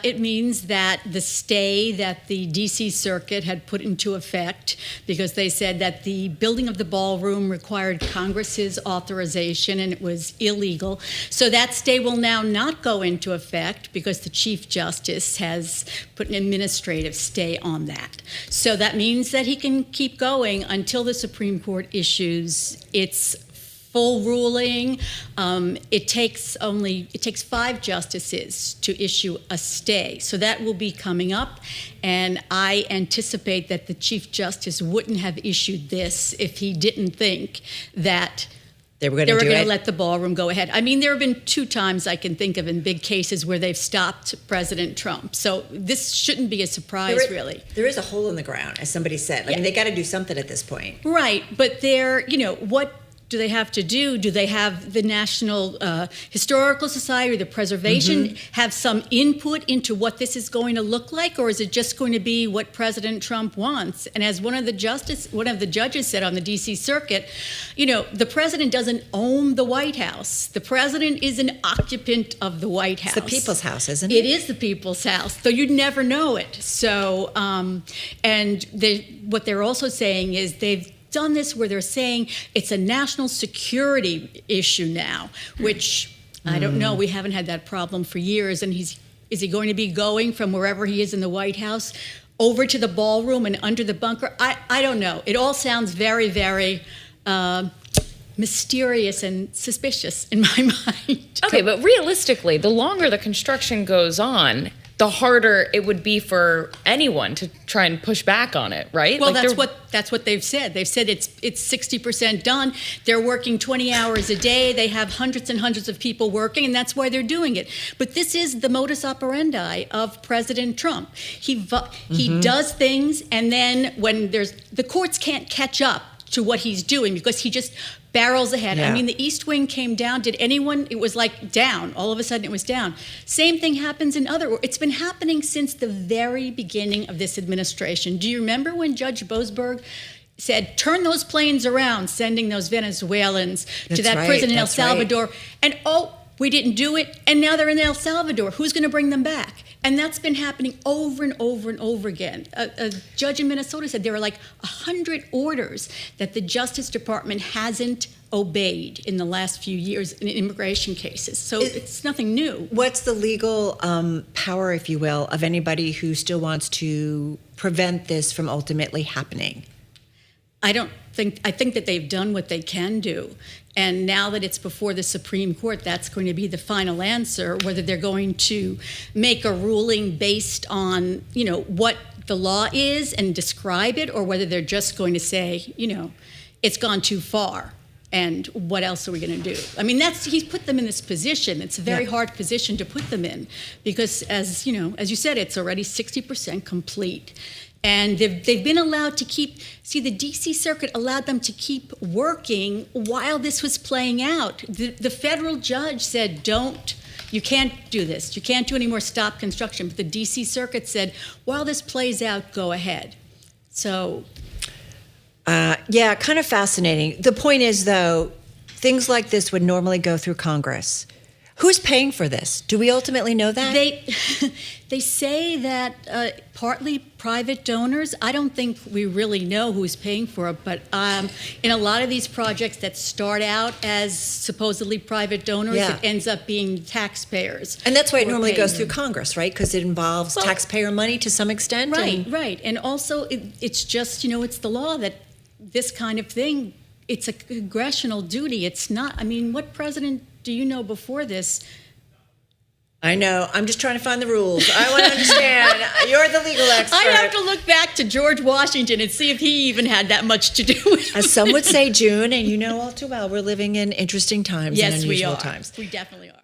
It means that the stay that the D.C. Circuit had put into effect, because they said that the building of the ballroom required Congress's authorization and it was illegal. So that stay will now not go into effect because the Chief Justice has put an administrative stay on that. So that means that he can keep going until the Supreme Court issues its full ruling. It takes 5 justices to issue a stay. So that will be coming up. And I anticipate that the Chief Justice wouldn't have issued this if he didn't think that they were going to let the ballroom go ahead. I mean, there have been 2 times I can think of in big cases where they've stopped President Trump. So this shouldn't be a surprise, really. There is a hole in the ground, as somebody said. I mean, they got to do something at this point. Right. But what do they have to do? Do they have the National Historical Society or the Preservation have some input into what this is going to look like, or is it just going to be what President Trump wants? And as one of the judges said on the D.C. Circuit, the president doesn't own the White House. The president is an occupant of the White House. It's the people's house, isn't it? It is the people's house, though you'd never know it. So, what they're also saying is they've done this where they're saying it's a national security issue now, which I don't know. We haven't had that problem for years. And is he going to be going from wherever he is in the White House over to the ballroom and under the bunker? I don't know. It all sounds very, very mysterious and suspicious in my mind. Okay, but realistically, the longer the construction goes on, the harder it would be for anyone to try and push back on it, right? Well, that's what they've said. They've said it's 60% done. They're working 20 hours a day. They have hundreds and hundreds of people working, and that's why they're doing it. But this is the modus operandi of President Trump. He does things, and then when the courts can't catch up to what he's doing because he just barrels ahead. Yeah. I mean, the East Wing came down. It was like down. All of a sudden it was down. Same thing happens it's been happening since the very beginning of this administration. Do you remember when Judge Boasberg said, turn those planes around, sending those Venezuelans to that prison in El Salvador? Right. And we didn't do it, and now they're in El Salvador. Who's going to bring them back? And that's been happening over and over and over again. A judge in Minnesota said there were like 100 orders that the Justice Department hasn't obeyed in the last few years in immigration cases. So it's nothing new. What's the legal power, if you will, of anybody who still wants to prevent this from ultimately happening? I think that they've done what they can do. And now that it's before the Supreme Court, that's going to be the final answer, whether they're going to make a ruling based on, what the law is and describe it, or whether they're just going to say, it's gone too far. And what else are we going to do? I mean, he's put them in this position. It's a very hard position to put them in because, as you said, it's already 60% complete. And they've been allowed to the D.C. Circuit allowed them to keep working while this was playing out. The federal judge said, you can't do this. You can't do any more stop construction. But the D.C. Circuit said, while this plays out, go ahead. So. Kind of fascinating. The point is, though, things like this would normally go through Congress. Who's paying for this? Do we ultimately know that? They say that partly private donors. I don't think we really know who's paying for it, but in a lot of these projects that start out as supposedly private donors, it ends up being taxpayers. And that's why it normally goes through Congress, right? Because it involves taxpayer money to some extent. Right. And also, it's just, it's the law that this kind of thing, it's a congressional duty. It's not, what president do you know before this? I know. I'm just trying to find the rules. I want to understand. You're the legal expert. I have to look back to George Washington and see if he even had that much to do with it. As some would say, June, and you know all too well, we're living in interesting times and unusual times. We definitely are.